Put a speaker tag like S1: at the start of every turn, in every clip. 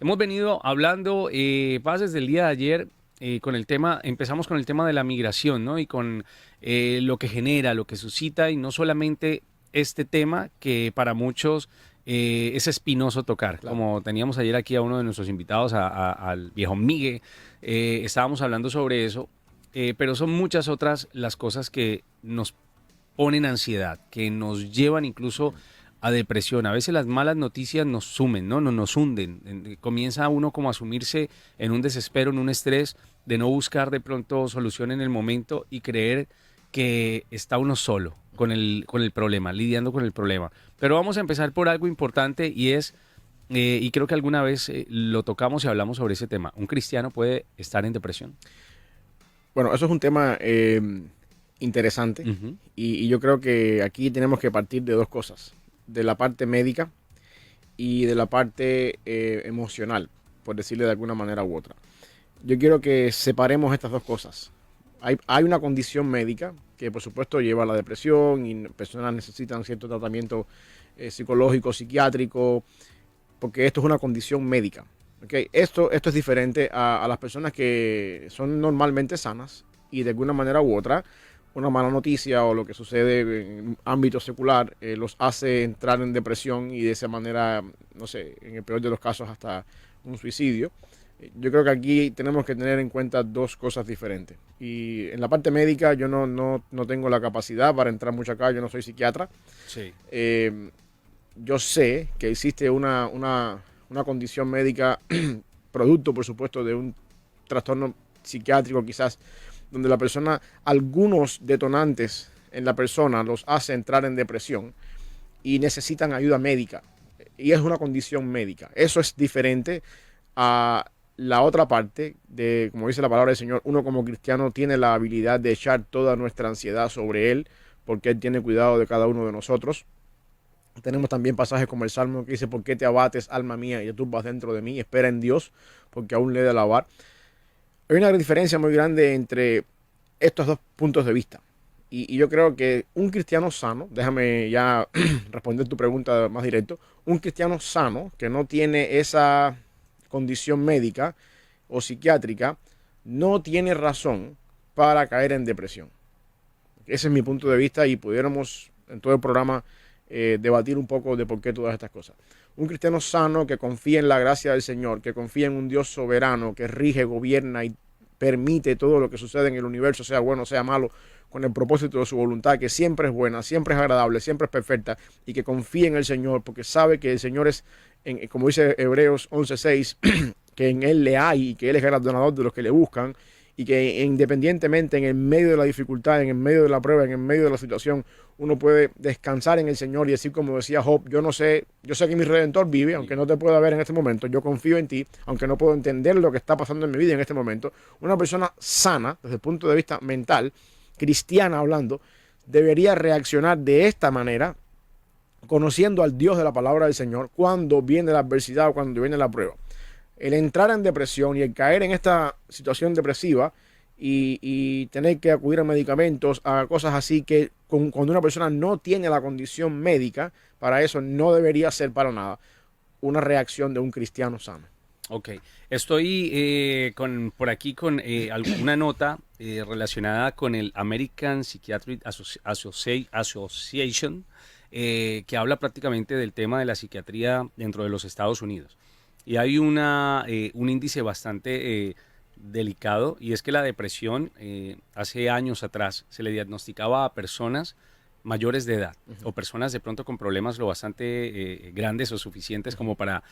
S1: Hemos venido hablando, Paz, desde el día de ayer con el tema, empezamos con el tema de la migración, ¿no? Y con lo que genera, lo que suscita, y no solamente este tema que para muchos es espinoso tocar.
S2: Claro.
S1: Como teníamos ayer aquí a uno de nuestros invitados, al viejo Migue, estábamos hablando sobre eso, pero son muchas otras las cosas que nos ponen ansiedad, que nos llevan incluso a depresión. A veces las malas noticias nos sumen, ¿no? Nos hunden. Comienza uno como a sumirse en un desespero, en un estrés de no buscar de pronto solución en el momento y creer que está uno solo con el problema, lidiando con el problema. Pero vamos a empezar por algo importante y es, y creo que alguna vez lo tocamos y hablamos sobre ese tema. ¿Un cristiano puede estar en depresión?
S2: Bueno, eso es un tema interesante
S1: Ujú.
S2: y yo creo que aquí tenemos que partir de dos cosas, de la parte médica y de la parte emocional, por decirle de alguna manera u otra. Yo quiero que separemos estas dos cosas. Hay una condición médica que por supuesto lleva a la depresión y personas necesitan cierto tratamiento psicológico, psiquiátrico, porque esto es una condición médica. ¿Okay? Esto es diferente a las personas que son normalmente sanas y de alguna manera u otra una mala noticia o lo que sucede en ámbito secular los hace entrar en depresión y de esa manera, no sé, en el peor de los casos hasta un suicidio. Yo creo que aquí tenemos que tener en cuenta dos cosas diferentes. Y en la parte médica yo no tengo la capacidad para entrar mucho acá, yo no soy psiquiatra.
S1: Sí.
S2: Eh, yo sé que existe una condición médica, producto por supuesto de un trastorno psiquiátrico quizás, donde la persona, algunos detonantes en la persona los hace entrar en depresión y necesitan ayuda médica. Y es una condición médica. Eso es diferente a la otra parte de, como dice la palabra del Señor, uno como cristiano tiene la habilidad de echar toda nuestra ansiedad sobre Él, porque Él tiene cuidado de cada uno de nosotros. Tenemos también pasajes como el Salmo que dice: ¿por qué te abates, alma mía, y tú vas dentro de mí? Espera en Dios, porque aún le he de alabar. Hay una diferencia muy grande entre estos dos puntos de vista. Y yo creo que un cristiano sano, déjame ya responder tu pregunta más directo, un cristiano sano que no tiene esa condición médica o psiquiátrica, no tiene razón para caer en depresión. Ese es mi punto de vista y pudiéramos en todo el programa debatir un poco de por qué todas estas cosas. Un cristiano sano que confía en la gracia del Señor, que confía en un Dios soberano, que rige, gobierna y permite todo lo que sucede en el universo, sea bueno, sea malo, con el propósito de su voluntad, que siempre es buena, siempre es agradable, siempre es perfecta, y que confía en el Señor, porque sabe que el Señor es, como dice Hebreos 11:6, que en Él le hay y que Él es galardonador de los que le buscan, y que independientemente en el medio de la dificultad, en el medio de la prueba, en el medio de la situación, uno puede descansar en el Señor y decir como decía Job: yo no sé, yo sé que mi Redentor vive, aunque no te pueda ver en este momento, yo confío en ti, aunque no puedo entender lo que está pasando en mi vida en este momento. Una persona sana, desde el punto de vista mental, cristiana hablando, debería reaccionar de esta manera, conociendo al Dios de la palabra del Señor, cuando viene la adversidad o cuando viene la prueba. El entrar en depresión y el caer en esta situación depresiva y tener que acudir a medicamentos, a cosas así que cuando una persona no tiene la condición médica, para eso no debería ser para nada una reacción de un cristiano sano.
S1: Ok, estoy por aquí con una nota relacionada con el American Psychiatric Association, que habla prácticamente del tema de la psiquiatría dentro de los Estados Unidos. Y hay un índice bastante delicado, y es que la depresión hace años atrás se le diagnosticaba a personas mayores de edad o personas de pronto con problemas lo bastante grandes o suficientes como para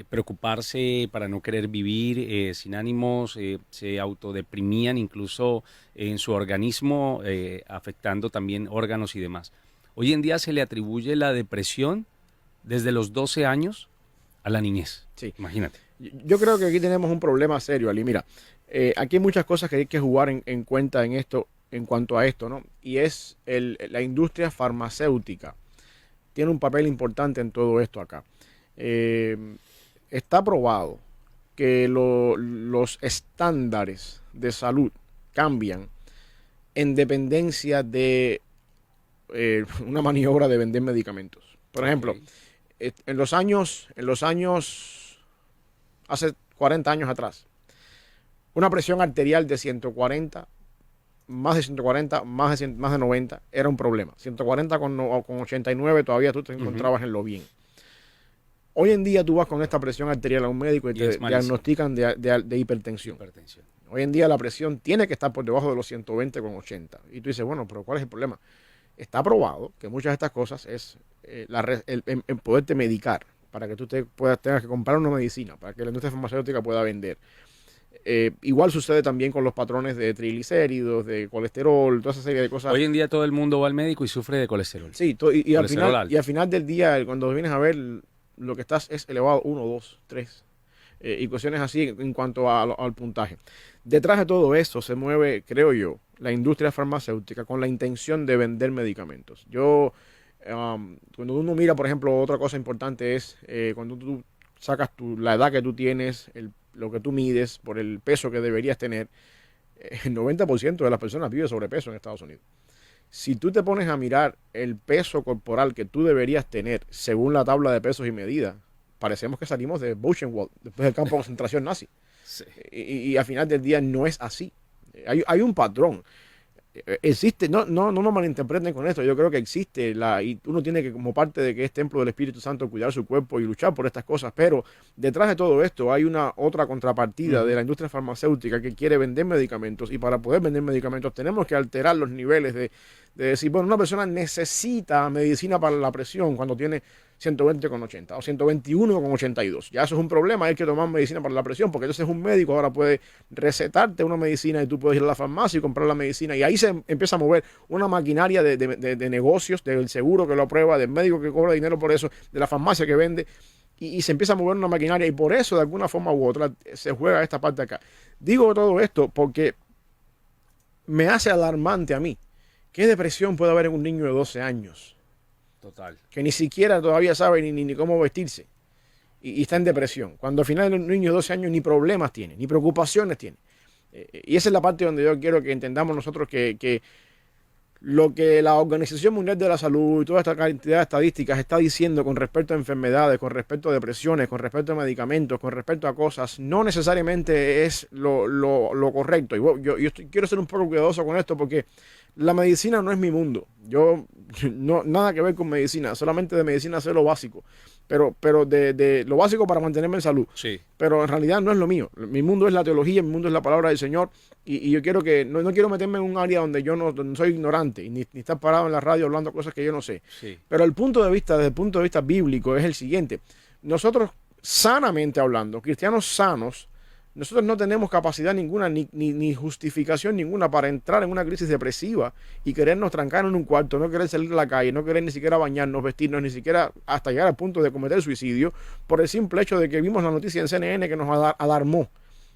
S1: preocuparse, para no querer vivir, sin ánimos, se autodeprimían incluso en su organismo, afectando también órganos y demás. Hoy en día se le atribuye la depresión desde los 12 años a la niñez.
S2: Sí.
S1: Imagínate.
S2: Yo creo que aquí tenemos un problema serio, Ali. Mira, aquí hay muchas cosas que hay que jugar en cuenta en esto, en cuanto a esto, ¿no? Y es la industria farmacéutica. Tiene un papel importante en todo esto acá. Eh, Está probado que los estándares de salud cambian en dependencia de una maniobra de vender medicamentos. Por ejemplo,
S1: Ok.
S2: en los años hace 40 años atrás, una presión arterial de 140, más de 140, más de 90, era un problema. 140 con 89 todavía tú te encontrabas en lo bien. Hoy en día tú vas con esta presión arterial a un médico y te diagnostican de hipertensión. Hoy en día la presión tiene que estar por debajo de los 120 con 80. Y tú dices, bueno, pero ¿cuál es el problema? Está probado que muchas de estas cosas es el poderte medicar para que tú tengas que comprar una medicina, para que la industria farmacéutica pueda vender. Igual sucede también con los patrones de triglicéridos, de colesterol, toda esa serie de cosas.
S1: Hoy en día todo el mundo va al médico y sufre de colesterol.
S2: Sí, y al final del día, cuando vienes a ver, lo que estás es elevado 1, 2, 3. Y cuestiones así en cuanto al puntaje. Detrás de todo eso se mueve, creo yo, la industria farmacéutica con la intención de vender medicamentos. Cuando uno mira, por ejemplo, otra cosa importante es cuando tú sacas la edad que tú tienes, lo que tú mides por el peso que deberías tener, el 90% de las personas vive sobrepeso en Estados Unidos. Si tú te pones a mirar el peso corporal que tú deberías tener según la tabla de pesos y medidas, parecemos que salimos de Buchenwald, después del campo de concentración nazi. Sí. Y al final del día no es así. Hay un patrón. Existe, no me malinterpreten con esto, yo creo que existe y uno tiene que, como parte de que es templo del Espíritu Santo, cuidar su cuerpo y luchar por estas cosas, pero detrás de todo esto hay una otra contrapartida de la industria farmacéutica que quiere vender medicamentos, y para poder vender medicamentos tenemos que alterar los niveles de decir, bueno, una persona necesita medicina para la presión cuando tiene 120 con 80 o 121 con 82. Ya eso es un problema, hay que tomar medicina para la presión, porque entonces un médico ahora puede recetarte una medicina y tú puedes ir a la farmacia y comprar la medicina, y ahí se empieza a mover una maquinaria de negocios, del seguro que lo aprueba, del médico que cobra dinero por eso, de la farmacia que vende, y se empieza a mover una maquinaria, y por eso de alguna forma u otra se juega esta parte acá. Digo todo esto porque me hace alarmante a mí. ¿Qué depresión puede haber en un niño de 12 años?
S1: Total. Que
S2: ni siquiera todavía sabe ni cómo vestirse. Y está en depresión. Cuando al final el niño de 12 años ni problemas tiene, ni preocupaciones tiene. Y esa es la parte donde yo quiero que entendamos nosotros que lo que la Organización Mundial de la Salud y toda esta cantidad de estadísticas está diciendo con respecto a enfermedades, con respecto a depresiones, con respecto a medicamentos, con respecto a cosas, no necesariamente es lo correcto. Y yo quiero ser un poco cuidadoso con esto porque la medicina no es mi mundo. Yo nada que ver con medicina, solamente de medicina sé lo básico. Pero de lo básico para mantenerme en salud.
S1: Sí.
S2: Pero en realidad no es lo mío. Mi mundo es la teología, mi mundo es la palabra del Señor. Y yo quiero que, no quiero meterme en un área donde yo no soy ignorante, ni estar parado en la radio hablando cosas que yo no sé.
S1: Sí.
S2: Pero desde el punto de vista bíblico, es el siguiente. Nosotros, sanamente hablando, cristianos sanos, nosotros no tenemos capacidad ninguna ni justificación ninguna para entrar en una crisis depresiva y querernos trancar en un cuarto, no querer salir a la calle, no querer ni siquiera bañarnos, vestirnos, ni siquiera hasta llegar al punto de cometer suicidio por el simple hecho de que vimos la noticia en CNN que nos alarmó.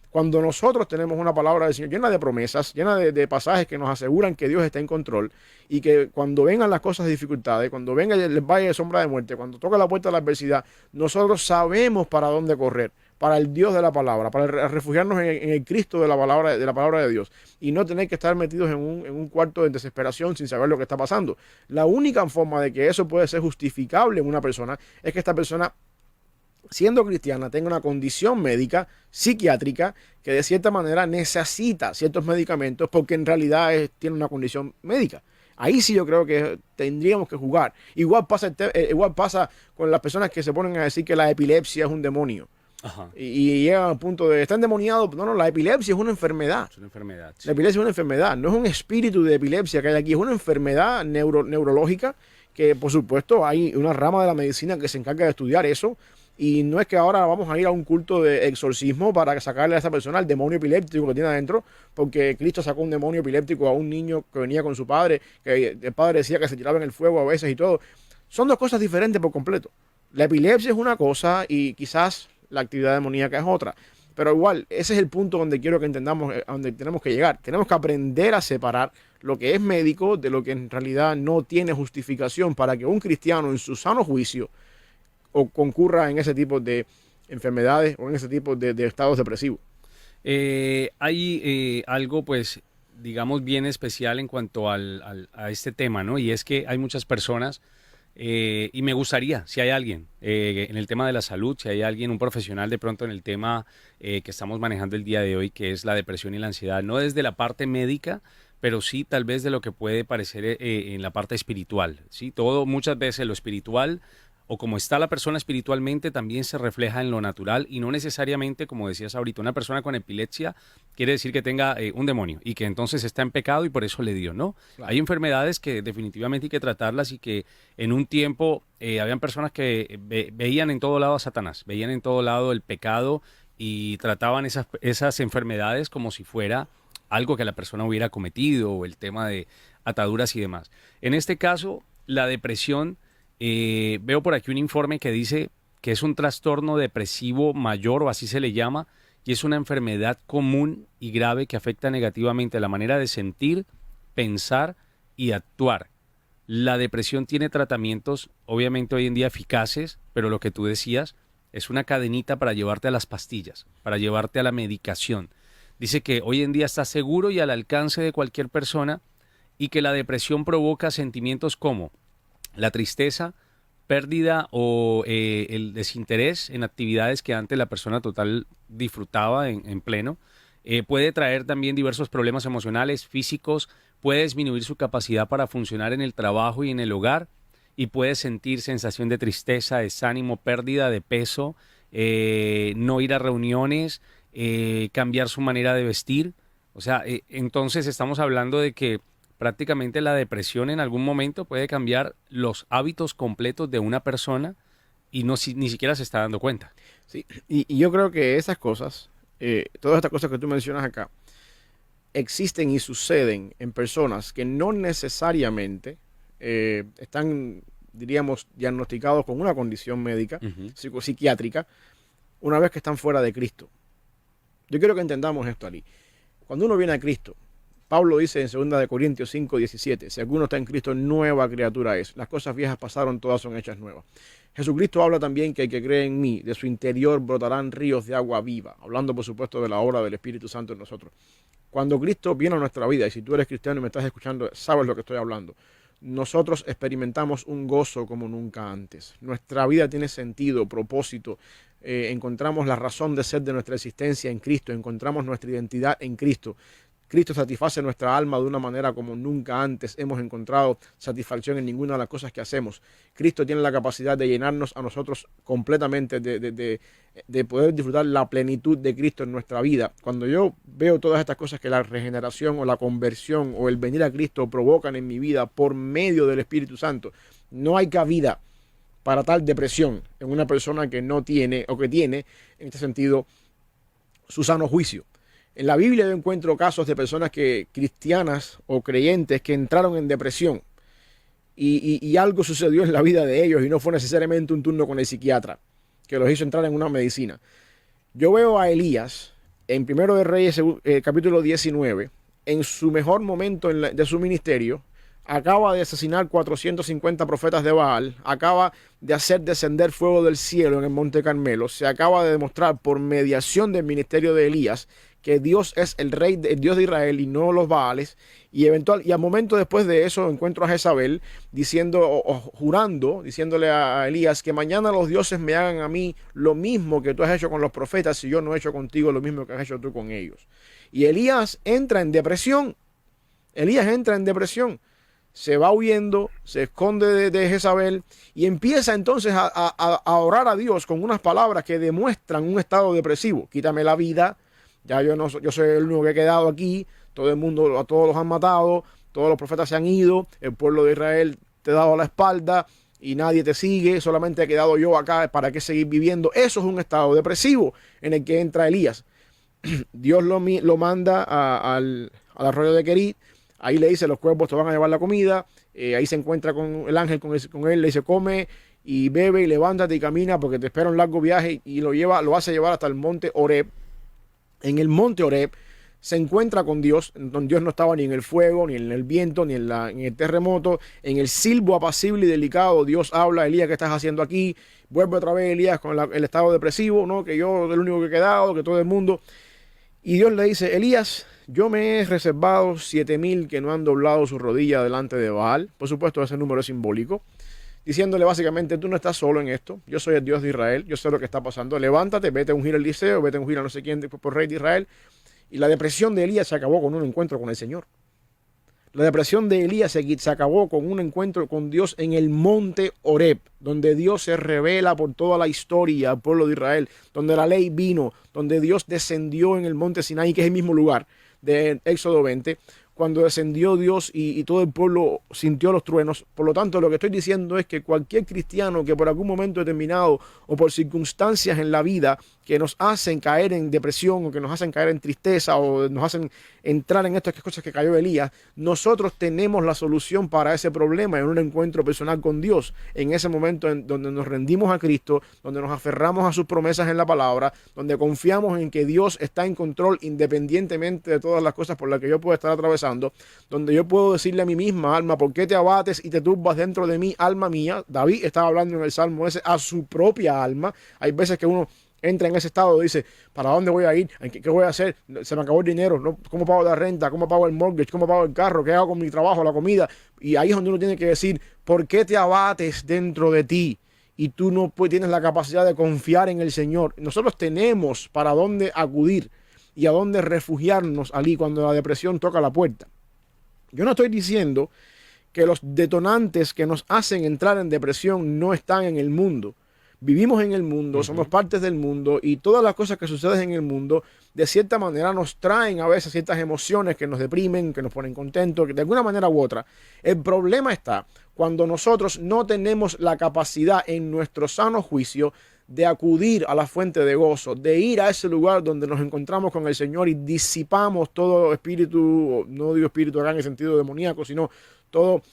S2: Cuando nosotros tenemos una palabra del Señor llena de promesas, llena de pasajes que nos aseguran que Dios está en control, y que cuando vengan las cosas de dificultades, cuando venga el valle de sombra de muerte, cuando toca la puerta de la adversidad, nosotros sabemos para dónde correr, para el Dios de la palabra, para refugiarnos en el Cristo de la palabra de Dios, y no tener que estar metidos en un cuarto de desesperación sin saber lo que está pasando. La única forma de que eso puede ser justificable en una persona es que esta persona, siendo cristiana, tenga una condición médica, psiquiátrica, que de cierta manera necesita ciertos medicamentos porque en realidad tiene una condición médica. Ahí sí yo creo que tendríamos que jugar. Igual pasa con las personas que se ponen a decir que la epilepsia es un demonio.
S1: Ajá.
S2: Y llegan al punto de, ¿está endemoniado? No, la epilepsia es una enfermedad.
S1: Es una enfermedad. Sí.
S2: La epilepsia es una enfermedad, no es un espíritu de epilepsia que hay aquí, es una enfermedad neurológica que, por supuesto, hay una rama de la medicina que se encarga de estudiar eso. Y no es que ahora vamos a ir a un culto de exorcismo para sacarle a esa persona el demonio epiléptico que tiene adentro, porque Cristo sacó un demonio epiléptico a un niño que venía con su padre, que el padre decía que se tiraba en el fuego a veces y todo. Son dos cosas diferentes por completo. La epilepsia es una cosa y quizás la actividad demoníaca es otra. Pero igual, ese es el punto donde quiero que entendamos, a donde tenemos que llegar. Tenemos que aprender a separar lo que es médico de lo que en realidad no tiene justificación para que un cristiano en su sano juicio o concurra en ese tipo de enfermedades o en ese tipo de estados depresivos.
S1: Hay algo, pues, digamos, bien especial en cuanto a este tema, ¿no? Y es que hay muchas personas Y me gustaría, si hay alguien en el tema de la salud, si hay alguien, un profesional de pronto en el tema que estamos manejando el día de hoy, que es la depresión y la ansiedad, no desde la parte médica, pero sí tal vez de lo que puede parecer en la parte espiritual, ¿sí? Todo, muchas veces lo espiritual o como está la persona espiritualmente también se refleja en lo natural y no necesariamente, como decías ahorita, una persona con epilepsia quiere decir que tenga un demonio y que entonces está en pecado y por eso le dio, ¿no?
S2: Claro.
S1: Hay enfermedades que definitivamente hay que tratarlas y que en un tiempo habían personas que veían en todo lado a Satanás, veían en todo lado el pecado y trataban esas enfermedades como si fuera algo que la persona hubiera cometido o el tema de ataduras y demás. En este caso, la depresión, veo por aquí un informe que dice que es un trastorno depresivo mayor o así se le llama y es una enfermedad común y grave que afecta negativamente la manera de sentir, pensar y actuar. La depresión tiene tratamientos obviamente hoy en día eficaces, pero lo que tú decías es una cadenita para llevarte a las pastillas, para llevarte a la medicación. Dice que hoy en día está seguro y al alcance de cualquier persona y que la depresión provoca sentimientos como la tristeza, pérdida o el desinterés en actividades que antes la persona total disfrutaba en pleno. Puede traer también diversos problemas emocionales, físicos, puede disminuir su capacidad para funcionar en el trabajo y en el hogar y puede sentir sensación de tristeza, desánimo, pérdida de peso, no ir a reuniones, cambiar su manera de vestir. O sea, entonces estamos hablando de que prácticamente la depresión en algún momento puede cambiar los hábitos completos de una persona y no ni siquiera se está dando cuenta.
S2: Sí, y yo creo que esas cosas, todas estas cosas que tú mencionas acá, existen y suceden en personas que no necesariamente están, diríamos, diagnosticados con una condición médica,
S1: Ujú.
S2: psiquiátrica, una vez que están fuera de Cristo. Yo quiero que entendamos esto, Ali. Cuando uno viene a Cristo, Pablo dice en 2 de Corintios 5:17, si alguno está en Cristo, nueva criatura es. Las cosas viejas pasaron, todas son hechas nuevas. Jesucristo habla también que el que cree en mí, de su interior brotarán ríos de agua viva, hablando por supuesto de la obra del Espíritu Santo en nosotros. Cuando Cristo viene a nuestra vida, y si tú eres cristiano y me estás escuchando, sabes lo que estoy hablando, nosotros experimentamos un gozo como nunca antes. Nuestra vida tiene sentido, propósito, encontramos la razón de ser de nuestra existencia en Cristo, encontramos nuestra identidad en Cristo. Cristo satisface nuestra alma de una manera como nunca antes hemos encontrado satisfacción en ninguna de las cosas que hacemos. Cristo tiene la capacidad de llenarnos a nosotros completamente, de poder disfrutar la plenitud de Cristo en nuestra vida. Cuando yo veo todas estas cosas que la regeneración o la conversión o el venir a Cristo provocan en mi vida por medio del Espíritu Santo, no hay cabida para tal depresión en una persona que no tiene o que tiene, en este sentido, su sano juicio. En la Biblia yo encuentro casos de personas cristianas o creyentes que entraron en depresión y algo sucedió en la vida de ellos y no fue necesariamente un turno con el psiquiatra que los hizo entrar en una medicina. Yo veo a Elías en Primero de Reyes capítulo 19, en su mejor momento de su ministerio, acaba de asesinar 450 profetas de Baal, acaba de hacer descender fuego del cielo en el Monte Carmelo, se acaba de demostrar por mediación del ministerio de Elías que Dios es el rey, el Dios de Israel y no los Baales, y al momento después de eso encuentro a Jezabel jurando, diciéndole a Elías que mañana los dioses me hagan a mí lo mismo que tú has hecho con los profetas y yo no he hecho contigo lo mismo que has hecho tú con ellos. Y Elías entra en depresión, se va huyendo, se esconde de Jezabel y empieza entonces a orar a Dios con unas palabras que demuestran un estado depresivo. Quítame la vida, ya yo soy el único que he quedado aquí, todo el mundo, a todos los han matado, todos los profetas se han ido, el pueblo de Israel te ha dado la espalda y nadie te sigue, solamente he quedado yo acá, ¿para qué seguir viviendo? Eso es un estado depresivo en el que entra Elías. Dios lo manda al arroyo de Querit. Ahí le dice, los cuervos te van a llevar la comida. Ahí se encuentra con el ángel, con él, le dice, come y bebe y levántate y camina porque te espera un largo viaje, y lo hace llevar hasta el monte Horeb. En el monte Horeb se encuentra con Dios, donde Dios no estaba ni en el fuego, ni en el viento, ni en el terremoto. En el silbo apacible y delicado Dios habla: Elías, ¿qué estás haciendo aquí? Vuelve otra vez Elías con el estado depresivo, ¿no? Que yo el único que he quedado, que todo el mundo. Y Dios le dice: Elías, yo me he reservado 7,000 que no han doblado su rodilla delante de Baal. Por supuesto, ese número es simbólico. diciéndole básicamente, tú no estás solo en esto, yo soy el Dios de Israel, yo sé lo que está pasando, levántate, vete a ungir a Eliseo, vete a ungir a no sé quién por rey de Israel. Y la depresión de Elías se acabó con un encuentro con el Señor. La depresión de Elías se acabó con un encuentro con Dios en el monte Horeb, donde Dios se revela por toda la historia al pueblo de Israel, donde la ley vino, donde Dios descendió en el monte Sinaí, que es el mismo lugar de Éxodo 20, cuando descendió Dios y todo el pueblo sintió los truenos. Por lo tanto, lo que estoy diciendo es que cualquier cristiano que por algún momento determinado o por circunstancias en la vida que nos hacen caer en depresión o que nos hacen caer en tristeza o nos hacen entrar en estas cosas que cayó Elías, nosotros tenemos la solución para ese problema en un encuentro personal con Dios. En ese momento en donde nos rendimos a Cristo, donde nos aferramos a sus promesas en la palabra, donde confiamos en que Dios está en control independientemente de todas las cosas por las que yo pueda estar atravesando, donde yo puedo decirle a mi misma alma, ¿por qué te abates y te turbas dentro de mí, alma mía? David estaba hablando en el Salmo ese a su propia alma. Hay veces que uno entra en ese estado y dice, ¿para dónde voy a ir? ¿Qué voy a hacer? Se me acabó el dinero, ¿no? ¿Cómo pago la renta? ¿Cómo pago el mortgage? ¿Cómo pago el carro? ¿Qué hago con mi trabajo, la comida? Y ahí es donde uno tiene que decir, ¿por qué te abates dentro de ti? Y tú no tienes la capacidad de confiar en el Señor. Nosotros tenemos para dónde acudir y a dónde refugiarnos allí cuando la depresión toca la puerta. Yo no estoy diciendo que los detonantes que nos hacen entrar en depresión no están en el mundo. Vivimos en el mundo, somos partes del mundo y todas las cosas que suceden en el mundo de cierta manera nos traen a veces ciertas emociones que nos deprimen, que nos ponen contentos, que de alguna manera u otra. El problema está cuando nosotros no tenemos la capacidad en nuestro sano juicio de acudir a la fuente de gozo, de ir a ese lugar donde nos encontramos con el Señor y disipamos todo espíritu, no digo espíritu acá en el sentido demoníaco, sino todo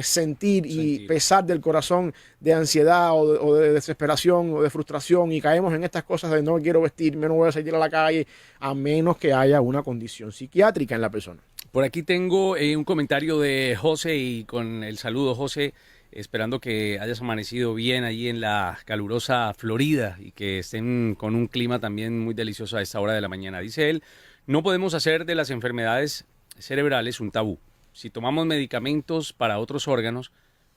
S2: sentir y pesar del corazón de ansiedad o de desesperación o de frustración y caemos en estas cosas de no quiero vestirme, no voy a salir a la calle, a menos que haya una condición psiquiátrica en la persona.
S1: Por aquí tengo un comentario de José y con el saludo, José, esperando que hayas amanecido bien allí en la calurosa Florida y que estén con un clima también muy delicioso a esta hora de la mañana. Dice él, no podemos hacer de las enfermedades cerebrales un tabú. Si tomamos medicamentos para otros órganos,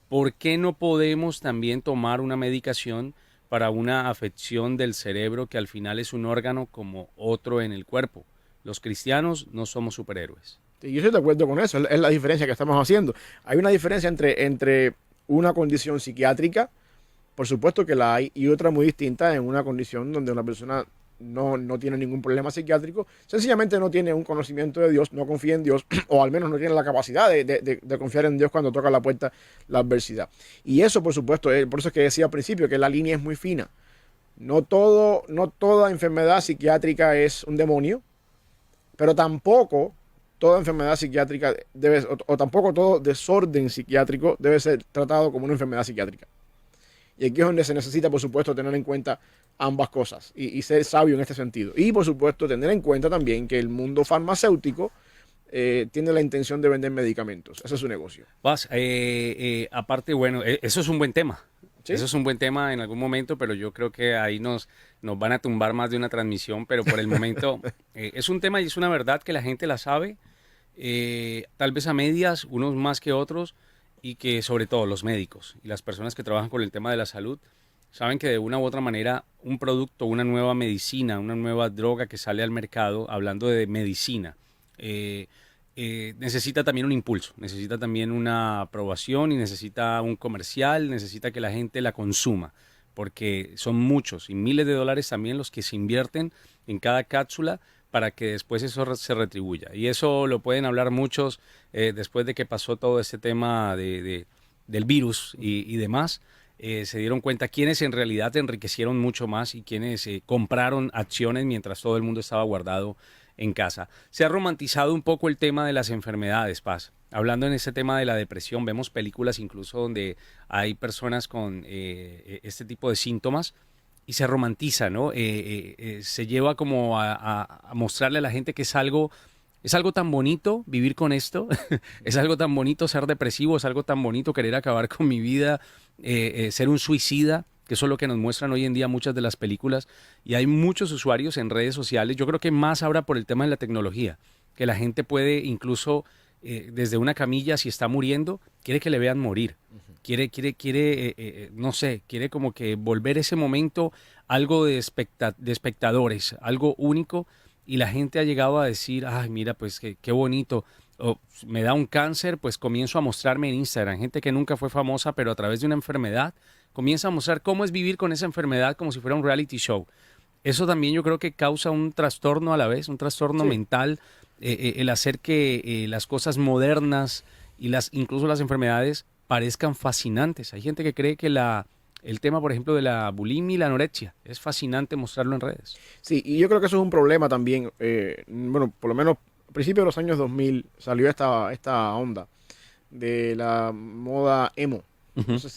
S1: ¿por qué no podemos también tomar una medicación para una afección del cerebro que al final es un órgano como otro en el cuerpo? Los cristianos no somos superhéroes.
S2: Sí, yo estoy de acuerdo con eso, es la diferencia que estamos haciendo. Hay una diferencia entre una condición psiquiátrica, por supuesto que la hay, y otra muy distinta en una condición donde una persona no tiene ningún problema psiquiátrico, sencillamente no tiene un conocimiento de Dios, no confía en Dios, o al menos no tiene la capacidad de confiar en Dios cuando toca la puerta la adversidad. Y eso, por supuesto, por eso es que decía al principio que la línea es muy fina. No toda enfermedad psiquiátrica es un demonio, pero tampoco toda enfermedad psiquiátrica o tampoco todo desorden psiquiátrico debe ser tratado como una enfermedad psiquiátrica. Y aquí es donde se necesita, por supuesto, tener en cuenta ambas cosas y ser sabio en este sentido. Y, por supuesto, tener en cuenta también que el mundo farmacéutico tiene la intención de vender medicamentos. Ese es su negocio.
S1: Paz, aparte, bueno, eso es un buen tema.
S2: ¿Sí?
S1: Eso es un buen tema en algún momento, pero yo creo que ahí nos van a tumbar más de una transmisión, pero por el momento es un tema y es una verdad que la gente la sabe, tal vez a medias, unos más que otros, y que sobre todo los médicos y las personas que trabajan con el tema de la salud saben que de una u otra manera un producto, una nueva medicina, una nueva droga que sale al mercado, hablando de medicina, necesita también un impulso, necesita también una aprobación y necesita un comercial, necesita que la gente la consuma, porque son muchos y miles de dólares también los que se invierten en cada cápsula para que después eso se retribuya. Y eso lo pueden hablar muchos después de que pasó todo este tema del virus y demás. Se dieron cuenta quiénes en realidad enriquecieron mucho más y quiénes compraron acciones mientras todo el mundo estaba guardado en casa. Se ha romantizado un poco el tema de las enfermedades, Paz. Hablando en ese tema de la depresión, vemos películas incluso donde hay personas con este tipo de síntomas y se romantiza, ¿no? Se lleva como a mostrarle a la gente que es algo tan bonito vivir con esto, es algo tan bonito ser depresivo, es algo tan bonito querer acabar con mi vida, ser un suicida, que eso es lo que nos muestran hoy en día muchas de las películas, y hay muchos usuarios en redes sociales, yo creo que más ahora por el tema de la tecnología, que la gente puede incluso desde una camilla, si está muriendo, quiere que le vean morir, no sé, quiere como que volver ese momento algo de espectadores, algo único, y la gente ha llegado a decir, ay, mira, pues qué bonito, o me da un cáncer, pues comienzo a mostrarme en Instagram, gente que nunca fue famosa, pero a través de una enfermedad, comienza a mostrar cómo es vivir con esa enfermedad como si fuera un reality show. Eso también yo creo que causa un trastorno a la vez, un trastorno
S2: Sí.
S1: mental, el hacer que las cosas modernas y incluso las enfermedades parezcan fascinantes. Hay gente que cree que el tema, por ejemplo, de la bulimia y la anorexia es fascinante mostrarlo en redes.
S2: Sí, y yo creo que eso es un problema también. Bueno, por lo menos a principios de los años 2000 salió esta onda de la moda emo.
S1: Ujú.
S2: No sé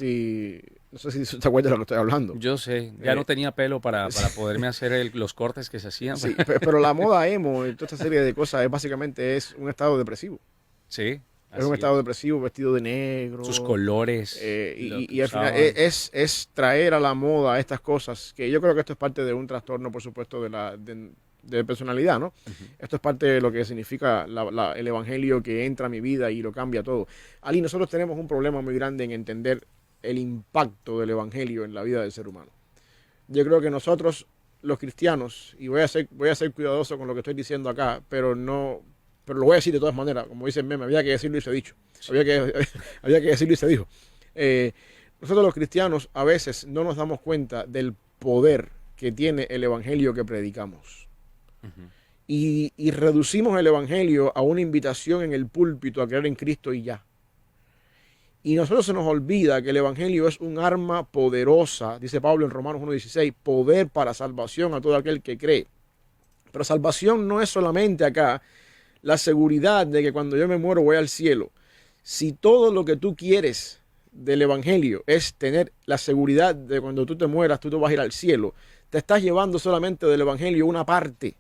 S2: si te acuerdas de lo que estoy hablando.
S1: Yo sé, ya no
S2: Eh,
S1: tenía pelo para poderme hacer los cortes que se hacían.
S2: sí, pero la moda emo y toda esta serie de cosas básicamente es un estado depresivo.
S1: Sí,
S2: Es un
S1: así
S2: estado
S1: es.
S2: depresivo vestido de negro.
S1: Sus colores, lo que
S2: Y al final
S1: usaban.
S2: es traer a la moda estas cosas, que yo creo que esto es parte de un trastorno, por supuesto, de personalidad, ¿no?
S1: Ujú.
S2: Esto es parte de lo que significa el evangelio que entra a mi vida y lo cambia todo. Ali, nosotros tenemos un problema muy grande en entender el impacto del evangelio en la vida del ser humano. Yo creo que nosotros, los cristianos, y voy a ser cuidadoso con lo que estoy diciendo acá, pero lo voy a decir de todas maneras, como dice el meme, había que decirlo y se ha dicho. Había que, había que decirlo y se dijo. Eh, Nosotros los cristianos a veces no nos damos cuenta del poder que tiene el evangelio que predicamos.
S1: Ujú.
S2: Y reducimos el evangelio a una invitación en el púlpito a creer en Cristo y ya. Y nosotros se nos olvida que el evangelio es un arma poderosa, dice Pablo en Romanos 1:16, poder para salvación a todo aquel que cree. Pero salvación no es solamente acá la seguridad de que cuando yo me muero voy al cielo. Si todo lo que tú quieres del evangelio es tener la seguridad de cuando tú te mueras tú te vas a ir al cielo, te estás llevando solamente del evangelio una parte.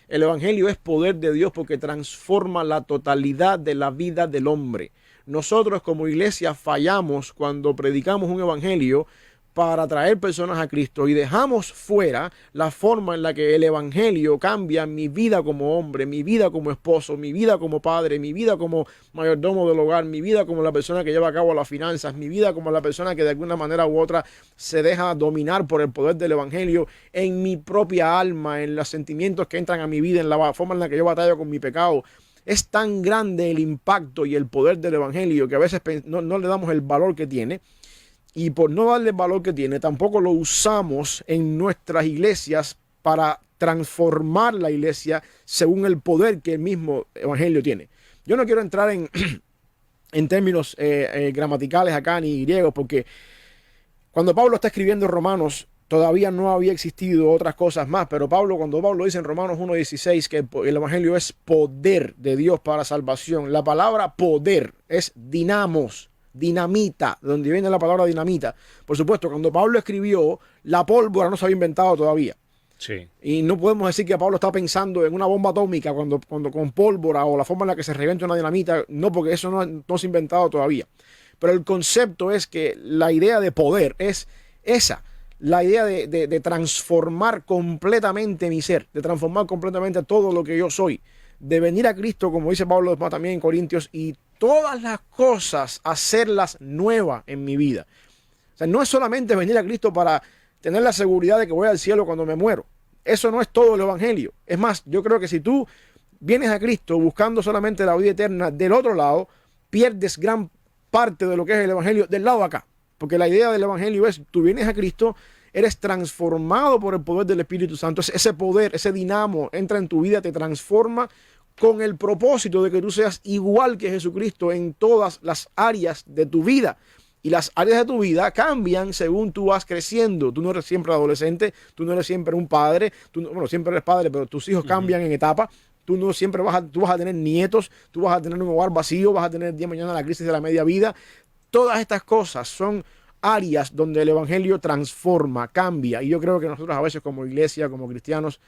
S2: El evangelio es poder de Dios porque transforma la totalidad de la vida del hombre. Nosotros como iglesia fallamos cuando predicamos un evangelio para traer personas a Cristo y dejamos fuera la forma en la que el evangelio cambia mi vida como hombre, mi vida como esposo, mi vida como padre, mi vida como mayordomo del hogar, mi vida como la persona que lleva a cabo las finanzas, mi vida como la persona que de alguna manera u otra se deja dominar por el poder del evangelio en mi propia alma, en los sentimientos que entran a mi vida, en la forma en la que yo batallo con mi pecado. Es tan grande el impacto y el poder del evangelio que a veces no le damos el valor que tiene. Y por no darle el valor que tiene, tampoco lo usamos en nuestras iglesias para transformar la iglesia según el poder que el mismo evangelio tiene. Yo no quiero entrar en términos gramaticales acá ni griegos, porque cuando Pablo está escribiendo Romanos, todavía no había existido otras cosas más, pero cuando Pablo dice en Romanos 1:16 que el evangelio es poder de Dios para salvación, la palabra poder es dinamos, dinamita, de donde viene la palabra dinamita. Por supuesto, cuando Pablo escribió, la pólvora no se había inventado todavía.
S1: Sí.
S2: Y no podemos decir que Pablo está pensando en una bomba atómica cuando con pólvora o la forma en la que se revienta una dinamita, no, porque eso no se ha inventado todavía. Pero el concepto es que la idea de poder es esa, la idea de transformar completamente mi ser, de transformar completamente todo lo que yo soy, de venir a Cristo, como dice Pablo también en Corintios, y todas las cosas hacerlas nuevas en mi vida. O sea, no es solamente venir a Cristo para tener la seguridad de que voy al cielo cuando me muero. Eso no es todo el evangelio. Es más, yo creo que si tú vienes a Cristo buscando solamente la vida eterna del otro lado, pierdes gran parte de lo que es el evangelio del lado de acá. Porque la idea del evangelio es, tú vienes a Cristo, eres transformado por el poder del Espíritu Santo. Ese poder, ese dinamo entra en tu vida, te transforma con el propósito de que tú seas igual que Jesucristo en todas las áreas de tu vida. Y las áreas de tu vida cambian según tú vas creciendo. Tú no eres siempre adolescente, tú no eres siempre un padre, siempre eres padre, pero tus hijos cambian en etapa. Tú no siempre tú vas a tener nietos, tú vas a tener un hogar vacío, vas a tener el día de mañana la crisis de la media vida. Todas estas cosas son áreas donde el evangelio transforma, cambia. Y yo creo que nosotros a veces como iglesia, como cristianos,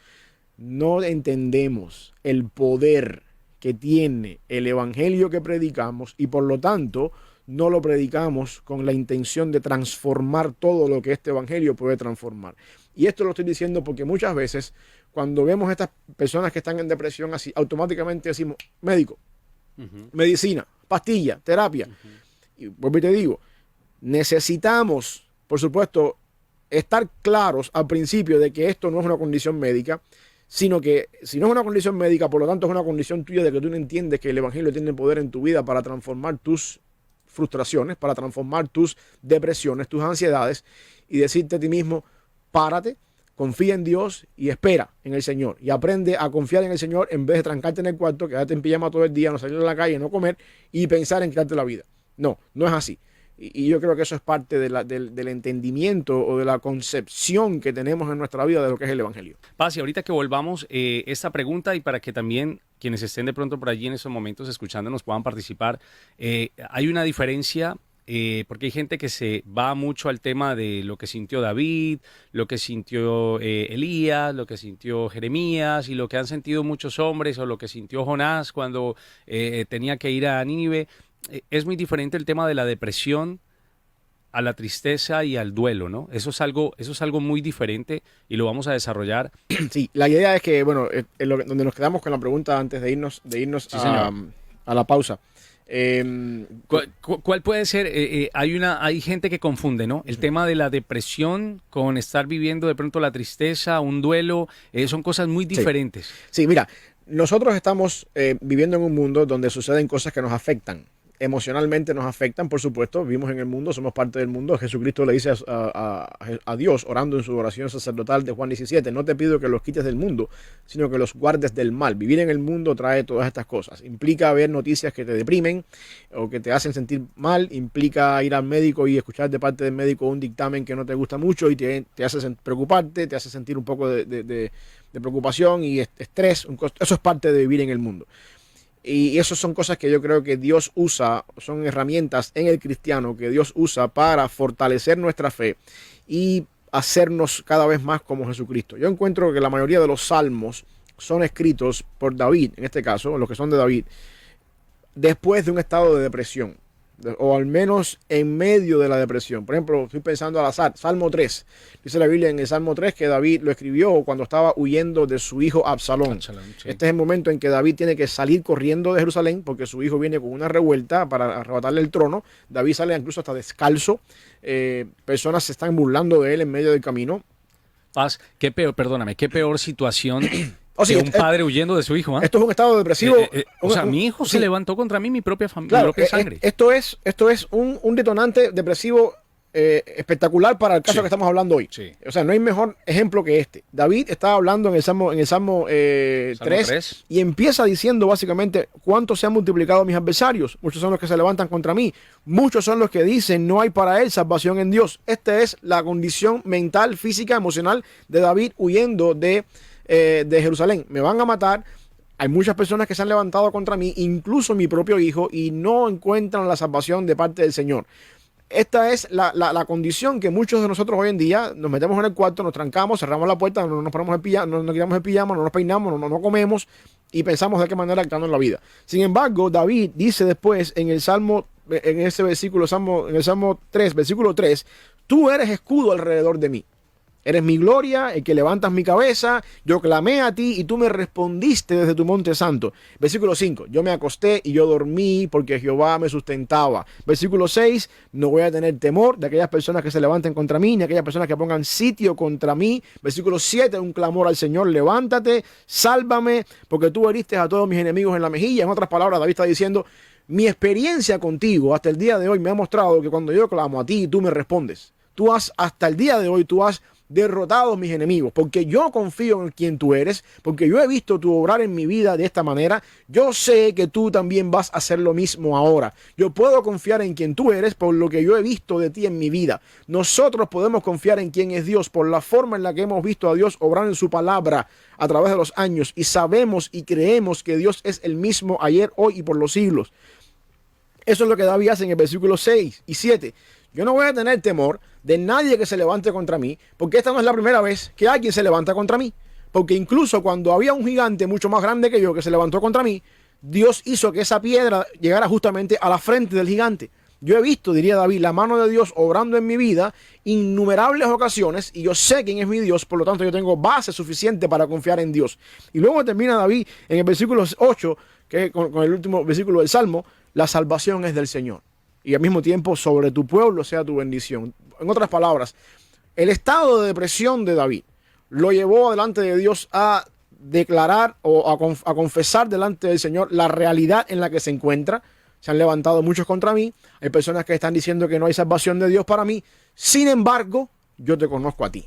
S2: no entendemos el poder que tiene el evangelio que predicamos y por lo tanto no lo predicamos con la intención de transformar todo lo que este evangelio puede transformar. Y esto lo estoy diciendo porque muchas veces cuando vemos a estas personas que están en depresión así, automáticamente decimos médico, medicina, pastilla, terapia. Y vuelvo y te digo, Necesitamos, por supuesto, estar claros al principio de que esto no es una condición médica, sino que si no es una condición médica, por lo tanto es una condición tuya de que tú no entiendes que el Evangelio tiene poder en tu vida para transformar tus frustraciones, para transformar tus depresiones, tus ansiedades, y decirte a ti mismo, párate, confía en Dios y espera en el Señor. Y aprende a confiar en el Señor en vez de trancarte en el cuarto, quedarte en pijama todo el día, no salir a la calle, no comer y pensar en quitarte la vida. No, no es así. Y yo creo que eso es parte del entendimiento o de la concepción que tenemos en nuestra vida de lo que es el Evangelio.
S1: Paz, y ahorita que volvamos esta pregunta y para que también quienes estén de pronto por allí en estos momentos escuchándonos puedan participar, hay una diferencia porque hay gente que se va mucho al tema de lo que sintió David, lo que sintió Elías, lo que sintió Jeremías y lo que han sentido muchos hombres o lo que sintió Jonás cuando tenía que ir a Nínive. Es muy diferente el tema de la depresión a la tristeza y al duelo, ¿no? Eso es algo muy diferente y lo vamos a desarrollar.
S2: Sí, la idea es que, bueno, donde nos quedamos con la pregunta antes de irnos
S1: Sí, señor.
S2: a la pausa.
S1: ¿Cuál puede ser? Hay gente que confunde, ¿no? El tema de la depresión con estar viviendo de pronto la tristeza, un duelo, son cosas muy diferentes.
S2: Sí, mira, nosotros estamos viviendo en un mundo donde suceden cosas que nos afectan. Emocionalmente nos afectan, por supuesto, vivimos en el mundo, somos parte del mundo. Jesucristo le dice a Dios, orando en su oración sacerdotal de Juan 17, no te pido que los quites del mundo, sino que los guardes del mal. Vivir en el mundo trae todas estas cosas. Implica ver noticias que te deprimen o que te hacen sentir mal, implica ir al médico y escuchar de parte del médico un dictamen que no te gusta mucho y te hace preocuparte, te hace sentir un poco de preocupación y estrés. Eso es parte de vivir en el mundo. Y eso son cosas que yo creo que Dios usa, son herramientas en el cristiano que Dios usa para fortalecer nuestra fe y hacernos cada vez más como Jesucristo. Yo encuentro que la mayoría de los salmos son escritos por David, en este caso, los que son de David, después de un estado de depresión, o al menos en medio de la depresión. Por ejemplo, estoy pensando al azar, Salmo 3. Dice la Biblia en el Salmo 3 que David lo escribió cuando estaba huyendo de su hijo Absalón.
S1: Sí.
S2: Este es el momento en que David tiene que salir corriendo de Jerusalén porque su hijo viene con una revuelta para arrebatarle el trono. David sale incluso hasta descalzo. Personas se están burlando de él en medio del camino.
S1: Paz, qué peor situación
S2: Sí,
S1: que un padre huyendo de su hijo.
S2: Esto es un estado depresivo.
S1: Mi hijo se levantó contra mí, mi propia familia,
S2: claro,
S1: mi propia sangre.
S2: Esto es un detonante depresivo espectacular para el caso que estamos hablando hoy.
S1: Sí.
S2: O sea, no hay mejor ejemplo que este. David estaba hablando en el Salmo 3 y empieza diciendo básicamente cuánto se han multiplicado mis adversarios. Muchos son los que se levantan contra mí. Muchos son los que dicen no hay para él salvación en Dios. Esta es la condición mental, física, emocional de David huyendo de Jerusalén. Me van a matar. Hay muchas personas que se han levantado contra mí, incluso mi propio hijo, y no encuentran la salvación de parte del Señor. Esta es la condición que muchos de nosotros hoy en día nos metemos en el cuarto, nos trancamos, cerramos la puerta, no nos ponemos el pijama, no quitamos el pijama, no nos peinamos, no comemos y pensamos de qué manera actuamos en la vida. Sin embargo, David dice después en el Salmo, en ese versículo, en el Salmo 3, versículo 3, tú eres escudo alrededor de mí. Eres mi gloria, el que levantas mi cabeza. Yo clamé a ti y tú me respondiste desde tu monte santo. Versículo 5. Yo me acosté y yo dormí porque Jehová me sustentaba. Versículo 6. No voy a tener temor de aquellas personas que se levanten contra mí, ni aquellas personas que pongan sitio contra mí. Versículo 7. Un clamor al Señor. Levántate, sálvame, porque tú heriste a todos mis enemigos en la mejilla. En otras palabras, David está diciendo, mi experiencia contigo hasta el día de hoy me ha mostrado que cuando yo clamo a ti, tú me respondes. Hasta el día de hoy, tú has derrotado mis enemigos, porque yo confío en quien tú eres, porque yo he visto tu obrar en mi vida de esta manera. Yo sé que tú también vas a hacer lo mismo ahora. Yo puedo confiar en quien tú eres por lo que yo he visto de ti en mi vida. Nosotros podemos confiar en quien es Dios por la forma en la que hemos visto a Dios obrar en su palabra a través de los años, y sabemos y creemos que Dios es el mismo ayer, hoy y por los siglos. Eso es lo que David hace en el versículo 6 y 7. Yo no voy a tener temor de nadie que se levante contra mí, porque esta no es la primera vez que alguien se levanta contra mí. Porque incluso cuando había un gigante mucho más grande que yo que se levantó contra mí, Dios hizo que esa piedra llegara justamente a la frente del gigante. Yo he visto, diría David, la mano de Dios obrando en mi vida innumerables ocasiones, y yo sé quién es mi Dios, por lo tanto yo tengo base suficiente para confiar en Dios. Y luego termina David en el versículo 8, que es con el último versículo del Salmo, la salvación es del Señor. y al mismo tiempo sobre tu pueblo sea tu bendición. En otras palabras, el estado de depresión de David lo llevó delante de Dios a declarar o a confesar delante del Señor la realidad en la que se encuentra. Se han levantado muchos contra mí. Hay personas que están diciendo que no hay salvación de Dios para mí. Sin embargo, yo te conozco a ti.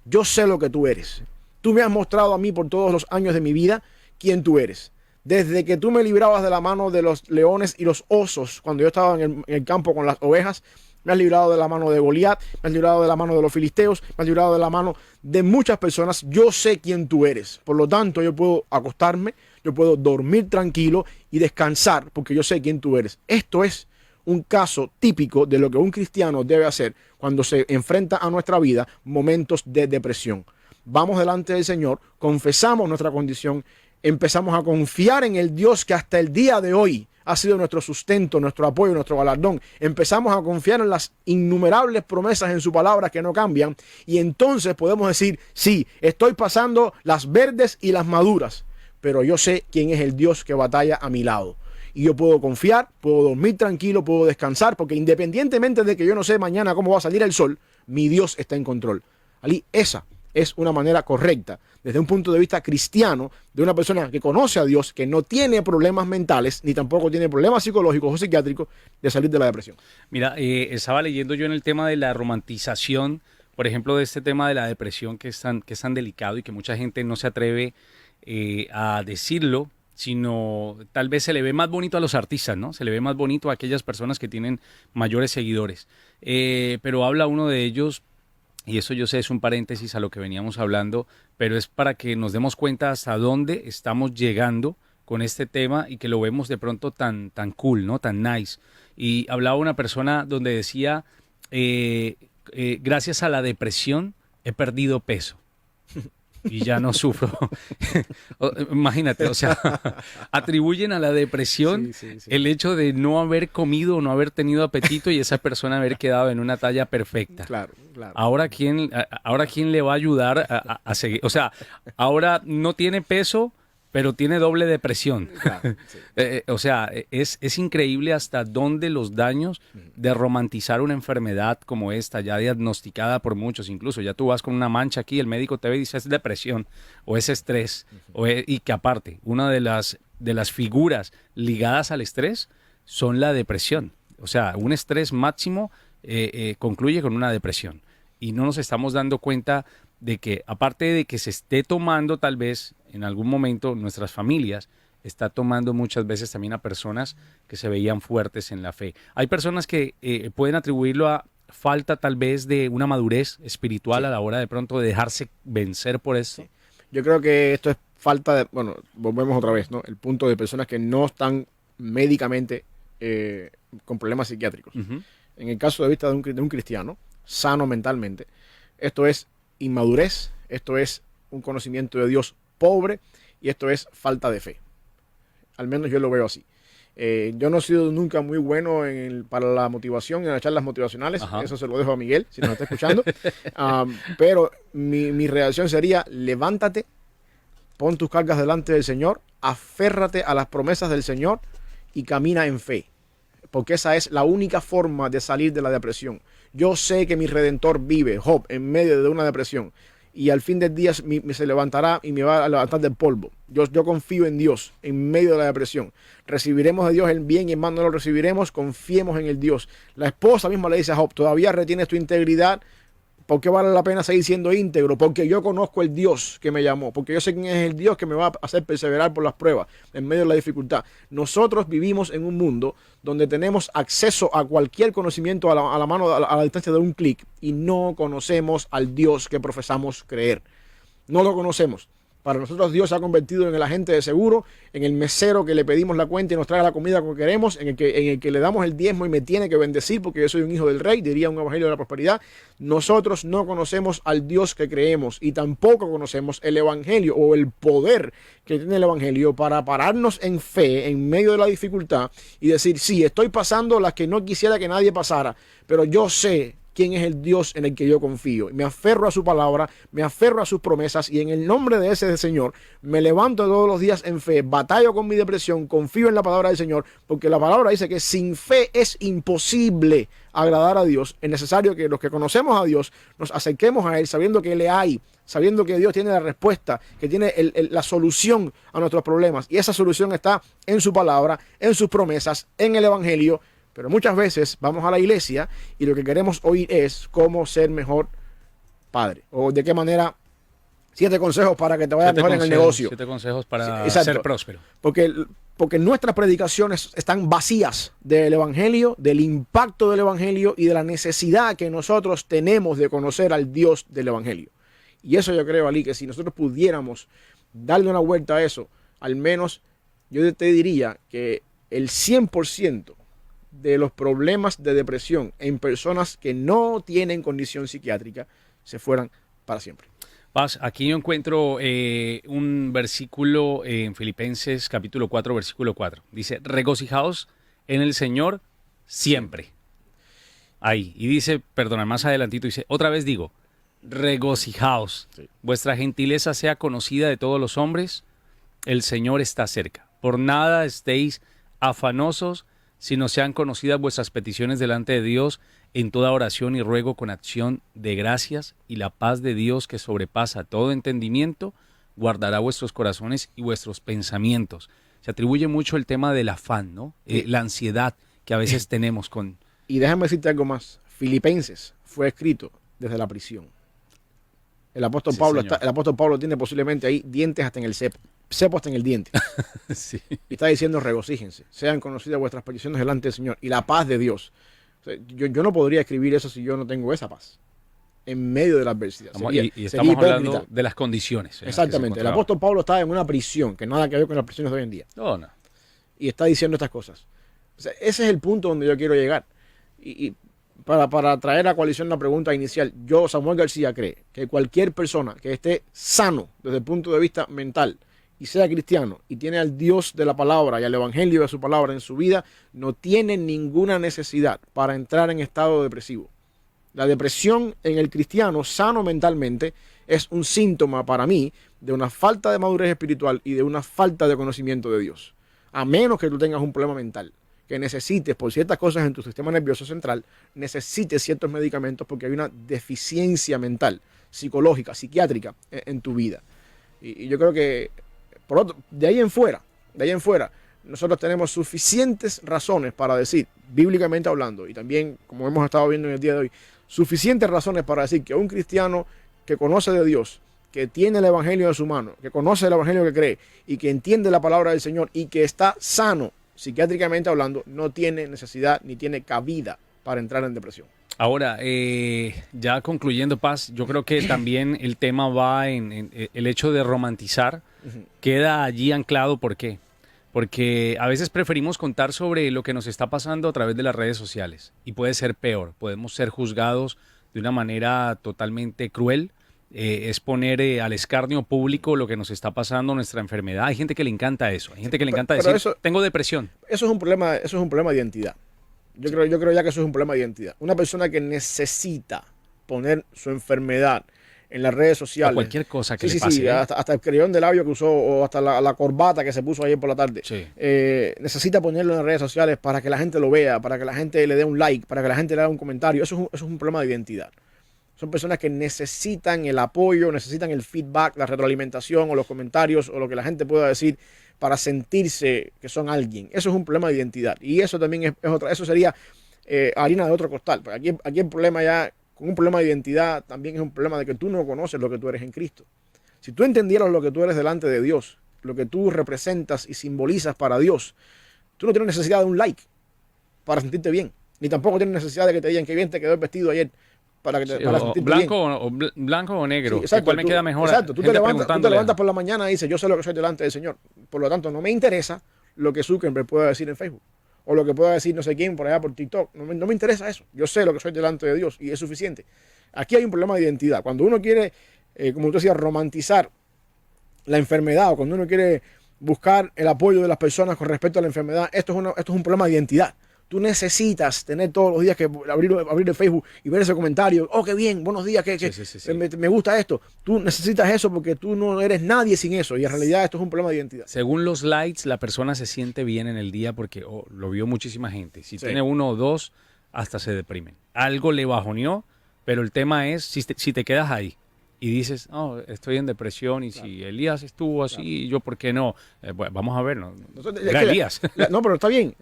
S2: Yo sé lo que tú eres. Tú me has mostrado a mí por todos los años de mi vida quién tú eres. Desde que tú me librabas de la mano de los leones y los osos, cuando yo estaba en el campo con las ovejas, me has librado de la mano de Goliat, me has librado de la mano de los filisteos, me has librado de la mano de muchas personas. Yo sé quién tú eres. Por lo tanto, yo puedo acostarme, yo puedo dormir tranquilo y descansar porque yo sé quién tú eres. Esto es un caso típico de lo que un cristiano debe hacer cuando se enfrenta a nuestra vida momentos de depresión. Vamos delante del Señor, confesamos nuestra condición, empezamos a confiar en el Dios que hasta el día de hoy ha sido nuestro sustento, nuestro apoyo, nuestro galardón. Empezamos a confiar en las innumerables promesas en su palabra que no cambian. Y entonces podemos decir, sí, estoy pasando las verdes y las maduras, pero yo sé quién es el Dios que batalla a mi lado. Y yo puedo confiar, puedo dormir tranquilo, puedo descansar, porque independientemente de que yo no sé mañana cómo va a salir el sol, mi Dios está en control. Ali, esa es una manera correcta, desde un punto de vista cristiano, de una persona que conoce a Dios, que no tiene problemas mentales, ni tampoco tiene problemas psicológicos o psiquiátricos, de salir de la depresión.
S1: Mira, estaba leyendo yo en el tema de la romantización, por ejemplo, de este tema de la depresión que es tan delicado y que mucha gente no se atreve a decirlo, sino tal vez se le ve más bonito a los artistas, ¿no? Se le ve más bonito a aquellas personas que tienen mayores seguidores. Pero habla uno de ellos, y eso yo sé es un paréntesis a lo que veníamos hablando, pero es para que nos demos cuenta hasta dónde estamos llegando con este tema y que lo vemos de pronto tan cool, ¿no? Tan nice. Y hablaba una persona donde decía, gracias a la depresión he perdido peso y ya no sufro. Imagínate, o sea, atribuyen a la depresión el hecho de no haber comido o no haber tenido apetito y esa persona haber quedado en una talla perfecta.
S2: Claro, claro.
S1: Ahora, ¿quién le va a ayudar a seguir? O sea, ahora no tiene peso, pero tiene doble depresión. Claro, sí. O sea, es increíble hasta dónde los daños de romantizar una enfermedad como esta, ya diagnosticada por muchos, incluso ya tú vas con una mancha aquí, el médico te ve y dice es depresión o es estrés, y que aparte, una de las figuras ligadas al estrés son la depresión. O sea, un estrés máximo concluye con una depresión. Y no nos estamos dando cuenta de que, aparte de que se esté tomando tal vez en algún momento nuestras familias, está tomando muchas veces también a personas que se veían fuertes en la fe. Hay personas que pueden atribuirlo a falta tal vez de una madurez espiritual a la hora de pronto de dejarse vencer por eso.
S2: Sí. Yo creo que esto es falta de, bueno, volvemos otra vez, ¿no? El punto de personas que no están médicamente con problemas psiquiátricos. En el caso de vista de un cristiano sano mentalmente, esto es inmadurez, esto es un conocimiento de Dios pobre y esto es falta de fe. Al menos yo lo veo así. Yo no he sido nunca muy bueno para la motivación, en las charlas motivacionales. Ajá. Eso se lo dejo a Miguel, si nos está escuchando. Pero mi reacción sería, levántate, pon tus cargas delante del Señor, aférrate a las promesas del Señor y camina en fe. Porque esa es la única forma de salir de la depresión. Yo sé que mi Redentor vive, Job, en medio de una depresión. Y al fin del día se levantará y me va a levantar del polvo. Yo confío en Dios en medio de la depresión. Recibiremos de Dios el bien y en más no lo recibiremos. Confiemos en el Dios. La esposa misma le dice a Job, ¿todavía retienes tu integridad? ¿Por qué vale la pena seguir siendo íntegro? Porque yo conozco el Dios que me llamó. Porque yo sé quién es el Dios que me va a hacer perseverar por las pruebas en medio de la dificultad. Nosotros vivimos en un mundo donde tenemos acceso a cualquier conocimiento a la mano, a la distancia de un clic, y no conocemos al Dios que profesamos creer. No lo conocemos. Para nosotros Dios se ha convertido en el agente de seguro, en el mesero que le pedimos la cuenta y nos trae la comida que queremos, en el que le damos el diezmo y me tiene que bendecir porque yo soy un hijo del rey, diría un evangelio de la prosperidad. Nosotros no conocemos al Dios que creemos y tampoco conocemos el evangelio o el poder que tiene el evangelio para pararnos en fe en medio de la dificultad y decir, sí, estoy pasando las que no quisiera que nadie pasara, pero yo sé quién es el Dios en el que yo confío. Me aferro a su palabra, me aferro a sus promesas y en el nombre de ese Señor me levanto todos los días en fe, batallo con mi depresión, confío en la palabra del Señor, porque la palabra dice que sin fe es imposible agradar a Dios. Es necesario que los que conocemos a Dios nos acerquemos a Él sabiendo que le hay, sabiendo que Dios tiene la respuesta, que tiene la solución a nuestros problemas. Y esa solución está en su palabra, en sus promesas, en el Evangelio. Pero muchas veces vamos a la iglesia y lo que queremos oír es cómo ser mejor padre. O de qué manera, 7 consejos para que te vaya mejor en el negocio.
S1: 7 consejos para ser próspero.
S2: Porque nuestras predicaciones están vacías del Evangelio, del impacto del Evangelio y de la necesidad que nosotros tenemos de conocer al Dios del Evangelio. Y eso yo creo, Ali, que si nosotros pudiéramos darle una vuelta a eso, al menos yo te diría que el 100% de los problemas de depresión en personas que no tienen condición psiquiátrica se fueran para siempre.
S1: Paz, aquí yo encuentro un versículo en Filipenses capítulo 4, versículo 4. Dice, regocijaos en el Señor siempre. Ahí. Y dice, perdona, más adelantito, dice, otra vez digo, regocijaos. Sí. Vuestra gentileza sea conocida de todos los hombres. El Señor está cerca. Por nada estéis afanosos, sino sean conocidas vuestras peticiones delante de Dios en toda oración y ruego con acción de gracias, y la paz de Dios que sobrepasa todo entendimiento guardará vuestros corazones y vuestros pensamientos. Se atribuye mucho el tema del afán, ¿no? La ansiedad que a veces tenemos con...
S2: Y déjame decirte algo más. Filipenses fue escrito desde la prisión. El apóstol Pablo tiene posiblemente ahí dientes hasta en el cepo hasta en el diente.
S1: Sí.
S2: Y está diciendo, regocíjense, sean conocidas vuestras peticiones delante del Señor y la paz de Dios. O sea, yo no podría escribir eso si yo no tengo esa paz en medio de la adversidad.
S1: Y estamos hablando de las condiciones.
S2: Exactamente. El apóstol Pablo estaba en una prisión que nada que ver con las prisiones de hoy en día.
S1: No.
S2: Y está diciendo estas cosas. O sea, ese es el punto donde yo quiero llegar. Y para traer a coalición la pregunta inicial, yo, Samuel García, cree que cualquier persona que esté sano desde el punto de vista mental y sea cristiano y tiene al Dios de la palabra y al Evangelio de su palabra en su vida, no tiene ninguna necesidad para entrar en estado depresivo. La depresión en el cristiano sano mentalmente es un síntoma para mí de una falta de madurez espiritual y de una falta de conocimiento de Dios. A menos que tú tengas un problema mental, que necesites por ciertas cosas en tu sistema nervioso central, necesites ciertos medicamentos porque hay una deficiencia mental, psicológica, psiquiátrica en tu vida. Y yo creo que de ahí en fuera, nosotros tenemos suficientes razones para decir, bíblicamente hablando, y también, como hemos estado viendo en el día de hoy, suficientes razones para decir que un cristiano que conoce de Dios, que tiene el Evangelio en su mano, que conoce el Evangelio que cree y que entiende la palabra del Señor y que está sano, psiquiátricamente hablando, no tiene necesidad ni tiene cabida para entrar en depresión.
S1: Ahora, ya concluyendo, Paz, yo creo que también el tema va en el hecho de romantizar, queda allí anclado. ¿Por qué? Porque a veces preferimos contar sobre lo que nos está pasando a través de las redes sociales y puede ser peor, podemos ser juzgados de una manera totalmente cruel, es poner al escarnio público lo que nos está pasando, nuestra enfermedad. Hay gente que le encanta eso, hay gente que le encanta decir, tengo depresión.
S2: Eso es un problema de identidad. Yo creo ya que eso es un problema de identidad. Una persona que necesita poner su enfermedad en las redes sociales.
S1: O cualquier cosa que le pase.
S2: Sí, hasta el creyón de labio que usó o hasta la corbata que se puso ayer por la tarde.
S1: Sí.
S2: Necesita ponerlo en las redes sociales para que la gente lo vea, para que la gente le dé un like, para que la gente le haga un comentario. Eso es un problema de identidad. Son personas que necesitan el apoyo, necesitan el feedback, la retroalimentación o los comentarios o lo que la gente pueda decir para sentirse que son alguien. Eso es un problema de identidad. Y eso también es otra. Eso sería harina de otro costal. Porque aquí el problema ya, con un problema de identidad, también es un problema de que tú no conoces lo que tú eres en Cristo. Si tú entendieras lo que tú eres delante de Dios, lo que tú representas y simbolizas para Dios, tú no tienes necesidad de un like para sentirte bien. Ni tampoco tienes necesidad de que te digan que bien te quedó el vestido ayer. Para sentirte
S1: blanco o negro.
S2: Sí, exacto,
S1: ¿Cuál me queda mejor?
S2: Exacto, tú te levantas por la mañana y dices, yo sé lo que soy delante del Señor. Por lo tanto, no me interesa lo que Zuckerberg pueda decir en Facebook. O lo que pueda decir no sé quién por allá por TikTok. No me interesa eso. Yo sé lo que soy delante de Dios y es suficiente. Aquí hay un problema de identidad. Cuando uno quiere, como tú decías, romantizar la enfermedad o cuando uno quiere buscar el apoyo de las personas con respecto a la enfermedad, esto es un problema de identidad. tú necesitas tener todos los días que abrir el Facebook y ver ese comentario. Oh, qué bien, buenos días,
S1: Sí.
S2: me gusta esto. Tú necesitas eso porque tú no eres nadie sin eso. Y en realidad esto es un problema de identidad.
S1: Según los likes, la persona se siente bien en el día porque lo vio muchísima gente. Si
S2: Sí.
S1: tiene 1 o 2, hasta se deprimen. Algo le bajoneó, pero el tema es si te quedas ahí y dices, oh, estoy en depresión y si Elías estuvo así, yo por qué no. Bueno, vamos a ver, ¿no? Era Elías.
S2: No, pero está bien.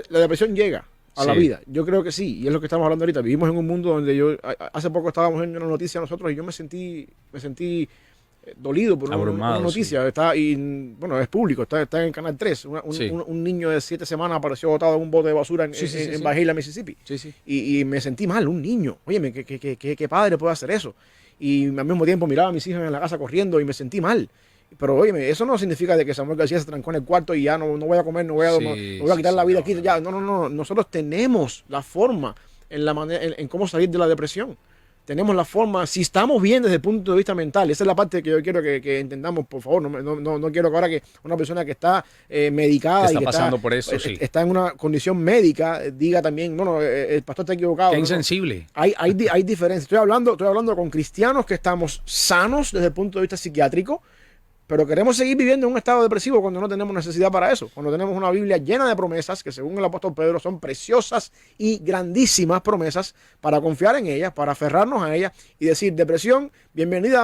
S2: La depresión llega a la
S1: Sí.
S2: vida. Yo creo que sí. Y es lo que estamos hablando ahorita. Vivimos en un mundo donde hace poco estábamos viendo una noticia nosotros y yo me sentí dolido por
S1: Abrumado,
S2: una noticia. Bueno, es público, está en el Canal 3. Un niño de 7 semanas apareció botado en un bote de basura en Bahía, Mississippi.
S1: Sí.
S2: Y me sentí mal, un niño. Óyeme, ¿qué padre puede hacer eso? Y al mismo tiempo miraba a mis hijos en la casa corriendo y me sentí mal. Pero óyeme, eso no significa de que Samuel García se trancó en el cuarto y ya no voy a comer, no voy a quitar la vida aquí. Ya, no. Nosotros tenemos la forma en cómo salir de la depresión. Tenemos la forma, si estamos bien desde el punto de vista mental, esa es la parte que yo quiero que entendamos, por favor. No quiero que ahora que una persona que está medicada
S1: que está
S2: y que
S1: pasando por eso, sí.
S2: está en una condición médica, diga también, el pastor está equivocado.
S1: Qué insensible.
S2: Hay diferencias. Estoy hablando con cristianos que estamos sanos desde el punto de vista psiquiátrico, pero queremos seguir viviendo en un estado depresivo cuando no tenemos necesidad para eso. Cuando tenemos una Biblia llena de promesas que según el apóstol Pedro son preciosas y grandísimas promesas para confiar en ellas, para aferrarnos a ellas y decir, depresión, bienvenida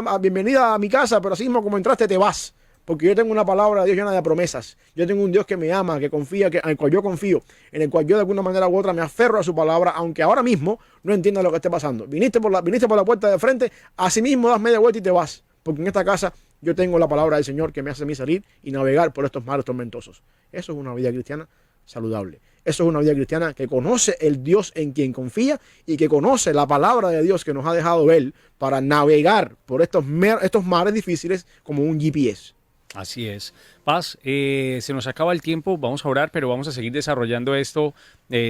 S2: a mi casa, pero así mismo como entraste te vas. Porque yo tengo una palabra de Dios llena de promesas. Yo tengo un Dios que me ama, que confía, en el cual yo confío, en el cual yo de alguna manera u otra me aferro a su palabra, aunque ahora mismo no entienda lo que esté pasando. Viniste por la puerta de frente, así mismo das media vuelta y te vas. Porque en esta casa yo tengo la palabra del Señor que me hace a mí salir y navegar por estos mares tormentosos. Eso es una vida cristiana saludable. Eso es una vida cristiana que conoce el Dios en quien confía y que conoce la palabra de Dios que nos ha dejado Él para navegar por estos mares difíciles como un GPS.
S1: Así es. Paz, se nos acaba el tiempo, vamos a orar, pero vamos a seguir desarrollando esto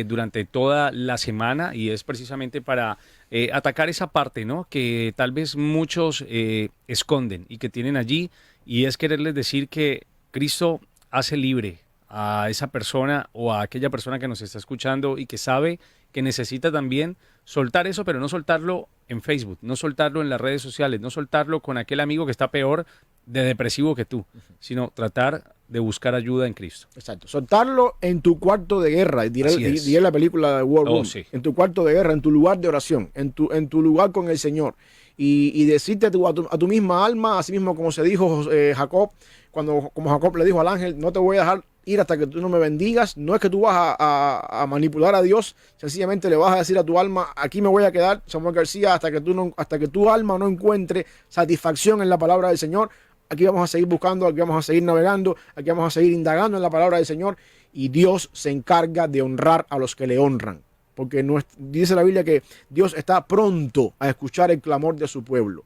S1: durante toda la semana y es precisamente para atacar esa parte, ¿no? Que tal vez muchos esconden y que tienen allí y es quererles decir que Cristo hace libre a esa persona o a aquella persona que nos está escuchando y que sabe que necesita también soltar eso, pero no soltarlo en Facebook, no soltarlo en las redes sociales, no soltarlo con aquel amigo que está peor de depresivo que tú, sino tratar de buscar ayuda en Cristo.
S2: Exacto. Soltarlo en tu cuarto de guerra, diré la película de War Room,
S1: sí.
S2: en tu cuarto de guerra, en tu lugar de oración, en tu lugar con el Señor. Y decirte a tu misma alma, así mismo como se dijo Jacob, como Jacob le dijo al ángel, no te voy a dejar ir hasta que tú no me bendigas. No es que tú vas a manipular a Dios, sencillamente le vas a decir a tu alma, aquí me voy a quedar, Samuel García, hasta que tu alma no encuentre satisfacción en la palabra del Señor. Aquí vamos a seguir buscando, aquí vamos a seguir navegando, aquí vamos a seguir indagando en la palabra del Señor y Dios se encarga de honrar a los que le honran. Porque dice la Biblia que Dios está pronto a escuchar el clamor de su pueblo.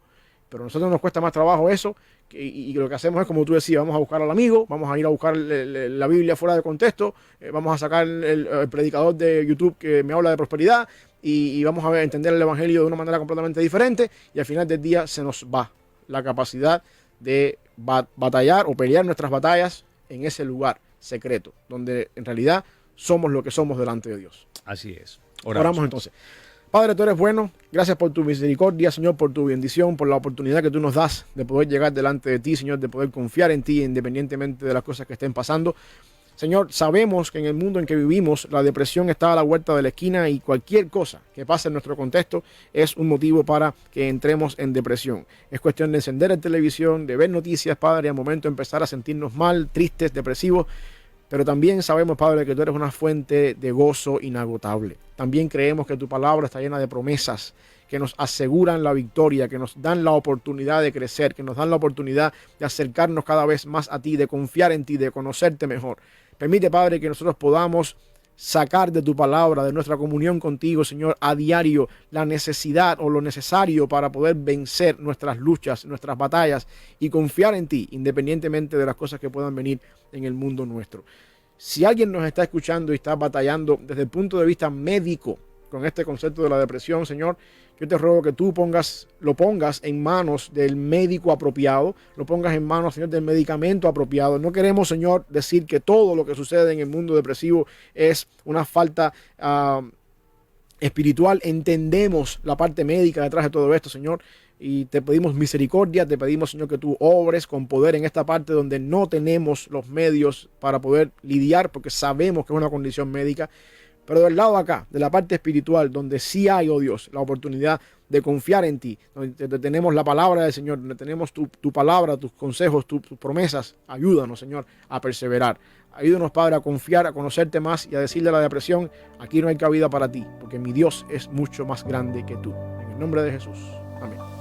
S2: Pero a nosotros nos cuesta más trabajo eso y lo que hacemos es como tú decías, vamos a buscar al amigo, vamos a ir a buscar la Biblia fuera de contexto, vamos a sacar el predicador de YouTube que me habla de prosperidad y vamos a entender el Evangelio de una manera completamente diferente y al final del día se nos va la capacidad de batallar o pelear nuestras batallas en ese lugar secreto, donde en realidad somos lo que somos delante de Dios.
S1: Así es.
S2: Oramos entonces. Padre, tú eres bueno. Gracias por tu misericordia, Señor, por tu bendición, por la oportunidad que tú nos das de poder llegar delante de ti, Señor, de poder confiar en ti independientemente de las cosas que estén pasando. Señor, sabemos que en el mundo en que vivimos la depresión está a la vuelta de la esquina y cualquier cosa que pase en nuestro contexto es un motivo para que entremos en depresión. Es cuestión de encender la televisión, de ver noticias, Padre, y al momento de empezar a sentirnos mal, tristes, depresivos. Pero también sabemos, Padre, que tú eres una fuente de gozo inagotable. También creemos que tu palabra está llena de promesas que nos aseguran la victoria, que nos dan la oportunidad de crecer, que nos dan la oportunidad de acercarnos cada vez más a ti, de confiar en ti, de conocerte mejor. Permite, Padre, que nosotros podamos sacar de tu palabra, de nuestra comunión contigo, Señor, a diario la necesidad o lo necesario para poder vencer nuestras luchas, nuestras batallas y confiar en ti, independientemente de las cosas que puedan venir en el mundo nuestro. Si alguien nos está escuchando y está batallando desde el punto de vista médico, con este concepto de la depresión, Señor, yo te ruego que tú lo pongas en manos del médico apropiado, lo pongas en manos, Señor, del medicamento apropiado. No queremos, Señor, decir que todo lo que sucede en el mundo depresivo es una falta espiritual. Entendemos la parte médica detrás de todo esto, Señor, y te pedimos misericordia, te pedimos, Señor, que tú obres con poder en esta parte donde no tenemos los medios para poder lidiar, porque sabemos que es una condición médica. Pero del lado acá, de la parte espiritual, donde sí hay, oh Dios, la oportunidad de confiar en ti, donde tenemos la palabra del Señor, donde tenemos tu palabra, tus consejos, tus promesas, ayúdanos, Señor, a perseverar. Ayúdanos, Padre, a confiar, a conocerte más y a decirle a la depresión, aquí no hay cabida para ti, porque mi Dios es mucho más grande que tú. En el nombre de Jesús. Amén.